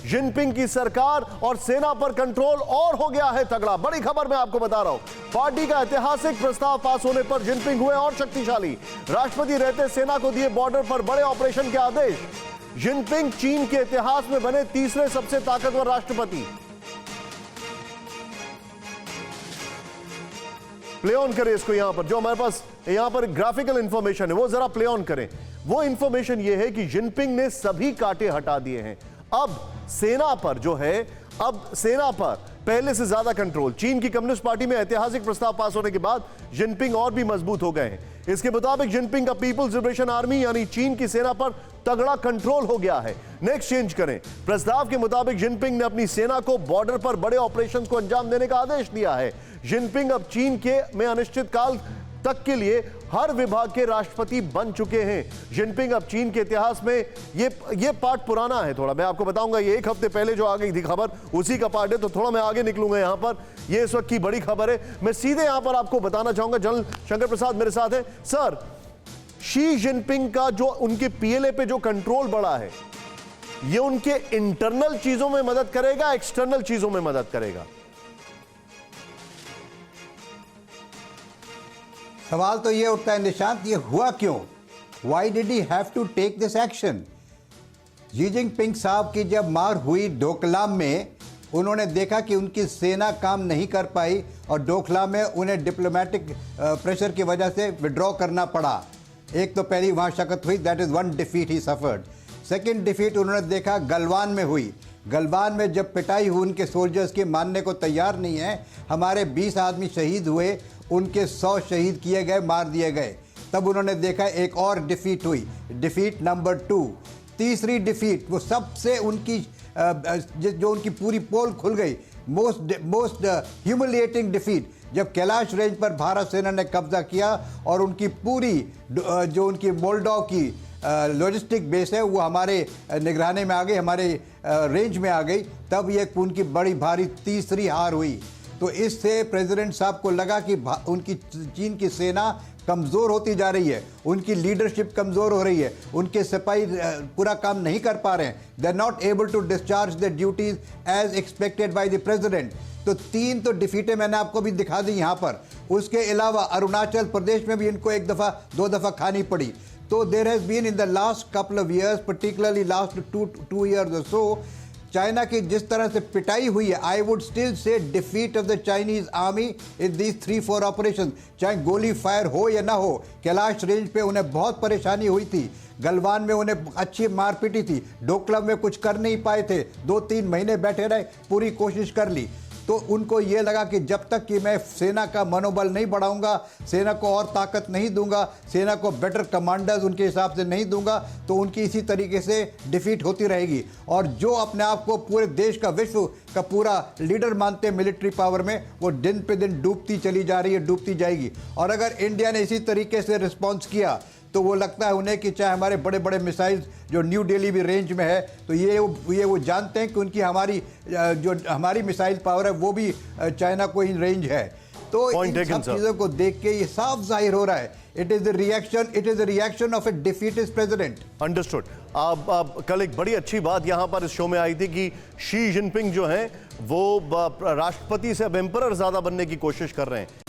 Jinping की सरकार और सेना पर कंट्रोल और हो गया है तगड़ा। बड़ी खबर मैं आपको बता रहा हूं, पार्टी का ऐतिहासिक प्रस्ताव पास होने पर जिनपिंग हुए और शक्तिशाली। राष्ट्रपति रहते सेना को दिए बॉर्डर पर बड़े ऑपरेशन के आदेश। जिनपिंग चीन के इतिहास में बने तीसरे सबसे ताकतवर राष्ट्रपति। प्ले ऑन करें इसको, यहां पर जो हमारे पास यहां पर ग्राफिकल इंफॉर्मेशन है वो जरा प्ले ऑन करें। वो इंफॉर्मेशन ये है कि जिनपिंग ने सभी कांटे हटा दिए हैं। अब सेना पर जो है, अब सेना पर पहले से ज्यादा कंट्रोल। चीन की कम्युनिस्ट पार्टी में ऐतिहासिक प्रस्ताव पास होने के बाद जिनपिंग और भी मजबूत हो गए हैं। इसके मुताबिक जिनपिंग का पीपल्स लिबरेशन आर्मी यानी चीन की सेना पर तगड़ा कंट्रोल हो गया है। नेक्स्ट चेंज करें। प्रस्ताव के मुताबिक जिनपिंग ने अपनी सेना को बॉर्डर पर बड़े ऑपरेशन को अंजाम देने का आदेश दिया है। जिनपिंग अब चीन के में अनिश्चित काल तक के लिए हर विभाग के राष्ट्रपति बन चुके हैं। जिनपिंग अब चीन के इतिहास में ये पार्ट पुराना है थोड़ा, मैं आपको बताऊंगा। ये एक हफ्ते पहले जो आ गई थी खबर उसी का पार्ट है, तो थोड़ा मैं आगे निकलूंगा यहां पर। ये इस वक्त की बड़ी खबर है। मैं सीधे यहां पर आपको बताना चाहूंगा। जनरल शंकर प्रसाद मेरे साथ है। सर, शी जिनपिंग का जो उनके पीएलए पे जो कंट्रोल बढ़ा है, ये उनके इंटरनल चीजों में मदद करेगा, एक्सटर्नल चीजों में मदद करेगा? सवाल तो ये उठता है निशांत, ये हुआ क्यों? Why did he have to take this action? Xi Jinping साहब की जब मार हुई डोकलाम में, उन्होंने देखा कि उनकी सेना काम नहीं कर पाई और डोकलाम में उन्हें डिप्लोमेटिक प्रेशर की वजह से विड्रॉ करना पड़ा। एक तो पहली वहाँ शकत हुई, that is one defeat he suffered. Second defeat उन्होंने देखा गलवान में हुई। गलवान में जब पिटाई हुई उनके सोल्जर्स की, मानने को तैयार नहीं है, हमारे 20 आदमी शहीद हुए, उनके 100 शहीद किए गए, मार दिए गए। तब उन्होंने देखा एक और डिफीट हुई, डिफीट नंबर 2। तीसरी डिफीट, वो सबसे उनकी जो उनकी पूरी पोल खुल गई, मोस्ट ह्यूमिलिएटिंग डिफीट, जब कैलाश रेंज पर भारत सेना ने कब्जा किया और उनकी पूरी जो उनकी मोल्डो की लॉजिस्टिक बेस है वो हमारे निगरानी में आ गई, हमारे रेंज में आ गई। तब ये उनकी बड़ी भारी तीसरी हार हुई। तो इससे प्रेसिडेंट साहब को लगा कि उनकी चीन की सेना कमज़ोर होती जा रही है, उनकी लीडरशिप कमज़ोर हो रही है, उनके सिपाही पूरा काम नहीं कर पा रहे हैं, they are not able to discharge the duties as expected by the president. तो 3 तो डिफीटें मैंने आपको भी दिखा दी यहाँ पर। उसके अलावा अरुणाचल प्रदेश में भी इनको 1 दफ़ा 2 दफ़ा खानी पड़ी। तो there has been in the last couple of years, particularly last two years और सो, चाइना की जिस तरह से पिटाई हुई है, I would still say defeat of the Chinese army in these 3-4 operation. चाहे गोली फायर हो या ना हो, कैलाश रेंज पे उन्हें बहुत परेशानी हुई थी, गलवान में उन्हें अच्छी मारपीटी थी, डोकलाम में कुछ कर नहीं पाए थे, 2-3 महीने बैठे रहे, पूरी कोशिश कर ली। तो उनको ये लगा कि जब तक कि मैं सेना का मनोबल नहीं बढ़ाऊंगा, सेना को और ताकत नहीं दूंगा, सेना को बेटर कमांडर्स उनके हिसाब से नहीं दूंगा, तो उनकी इसी तरीके से डिफीट होती रहेगी। और जो अपने आप को पूरे देश का, विश्व का पूरा लीडर मानते हैं मिलिट्री पावर में, वो दिन पे दिन डूबती चली जा रही है, डूबती जाएगी। और अगर इंडिया ने इसी तरीके से रिस्पॉन्स किया तो वो लगता है उन्हें कि चाहे हमारे बड़े बड़े मिसाइल्स जो न्यू दिल्ली भी रेंज में है, तो ये वो जानते हैं कि उनकी हमारी मिसाइल पावर है वो भी चाइना को ही रेंज है। तो इन सब चीज़ों को देख के ये साफ जाहिर हो रहा है, it is the reaction of A defeated president. Understood. अब कल एक बड़ी अच्छी बात यहां पर इस शो में आई थी कि शी जिनपिंग जो हैं वो राष्ट्रपति से अब एम्परर ज्यादा बनने की कोशिश कर रहे हैं।